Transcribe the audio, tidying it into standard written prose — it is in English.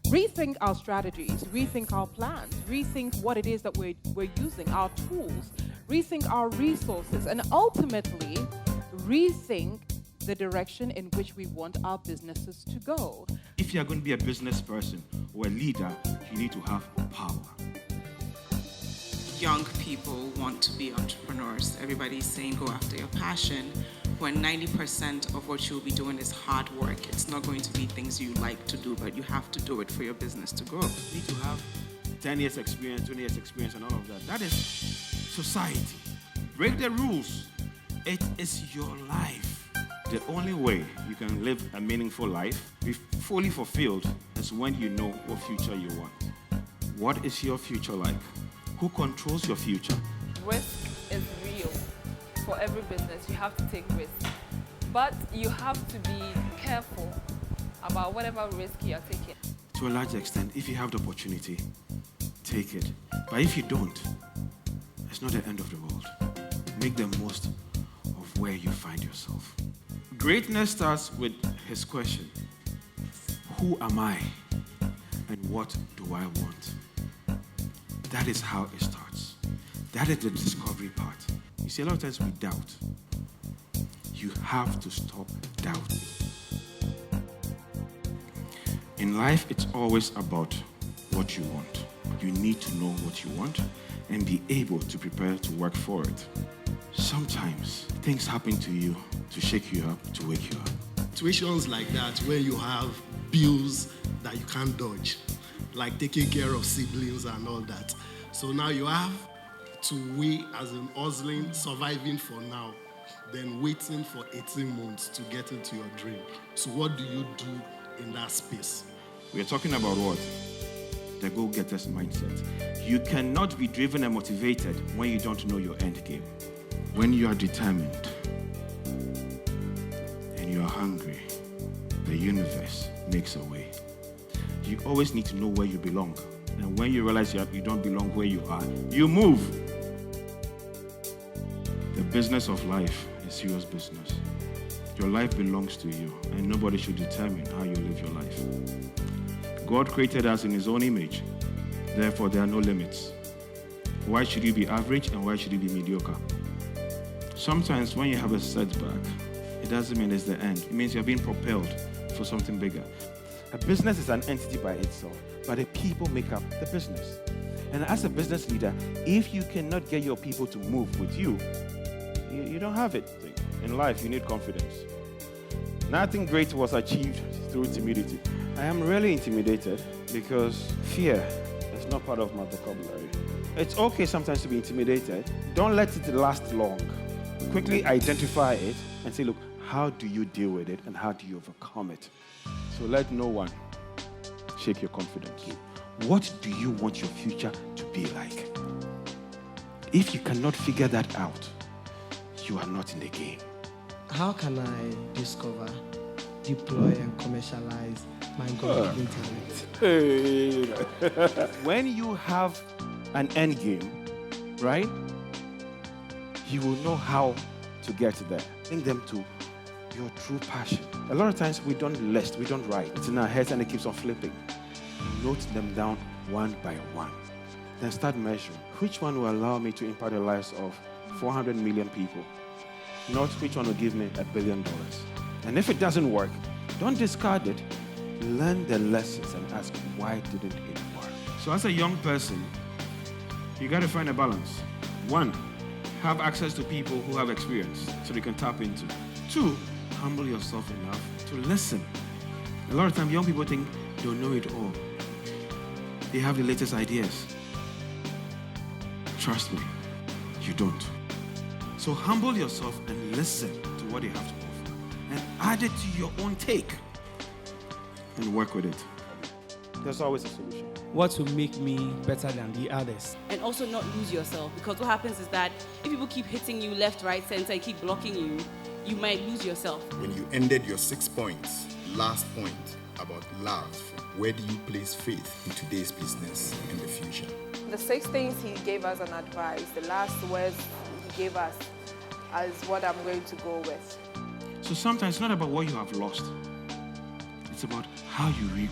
rethink our strategies, rethink our plans, rethink what it is that we're using, our tools, rethink our resources, and ultimately rethink the direction in which we want our businesses to go. If you are going to be a business person or a leader, you need to have power. Young people want to be entrepreneurs. Everybody's saying go after your passion, when 90% of what you'll be doing is hard work. It's not going to be things you like to do, but you have to do it for your business to grow. You need to have 10 years experience, 20 years experience, and all of that. That is society. Break the rules. It is your life. The only way you can live a meaningful life, be fully fulfilled, is when you know what future you want. What is your future like? Who controls your future? Risk is real. For every business, you have to take risks. But you have to be careful about whatever risk you are taking. To a large extent, if you have the opportunity, take it. But if you don't, it's not the end of the world. Make the most of where you find yourself. Greatness starts with his question. Who am I? And what do I want? That is how it starts. That is the discovery part. You see, a lot of times we doubt. You have to stop doubting. In life, it's always about what you want. You need to know what you want and be able to prepare to work for it. Sometimes things happen to you to shake you up, to wake you up. Situations like that where you have bills that you can't dodge, like taking care of siblings and all that. So now you have to wait as in hustling, surviving for now, then waiting for 18 months to get into your dream. So what do you do in that space? We're talking about what? The go-getter's mindset. You cannot be driven and motivated when you don't know your end game. When you are determined and you are hungry, the universe makes a way. You always need to know where you belong. And when you realize you don't belong where you are, you move. The business of life is serious business. Your life belongs to you, and nobody should determine how you live your life. God created us in his own image. Therefore, there are no limits. Why should you be average and why should you be mediocre? Sometimes when you have a setback, it doesn't mean it's the end. It means you're being propelled for something bigger. A business is an entity by itself, but the people make up the business. And as a business leader, if you cannot get your people to move with you, you don't have it. In life, you need confidence. Nothing great was achieved through timidity. I am really intimidated because fear is not part of my vocabulary. It's okay sometimes to be intimidated. Don't let it last long. Quickly identify it and say, look, how do you deal with it and how do you overcome it? So let no one shake your confidence. What do you want your future to be like? If you cannot figure that out, you are not in the game. How can I discover, deploy, and commercialize my golden talent? When you have an end game, right, you will know how to get there. Bring them to your true passion. A lot of times we don't list, we don't write. It's in our heads and it keeps on flipping. Note them down one by one. Then start measuring. Which one will allow me to impact the lives of 400 million people? Not which one will give me $1 billion. And if it doesn't work, don't discard it. Learn the lessons and ask, why didn't it work? So as a young person, you got to find a balance. 1, have access to people who have experience so they can tap into. 2, humble yourself enough to listen. A lot of times, young people think they'll know it all. They have the latest ideas. Trust me, you don't. So humble yourself and listen to what they have to offer. And add it to your own take. And work with it. There's always a solution. What will make me better than the others? And also not lose yourself, because what happens is that if people keep hitting you left, right, center, and keep blocking you, you might lose yourself. When you ended your 6 points, last point about love, where do you place faith in today's business and the future? The 6 things he gave us an advice, the last words he gave us is what I'm going to go with. So sometimes it's not about what you have lost. It's about how you regroup.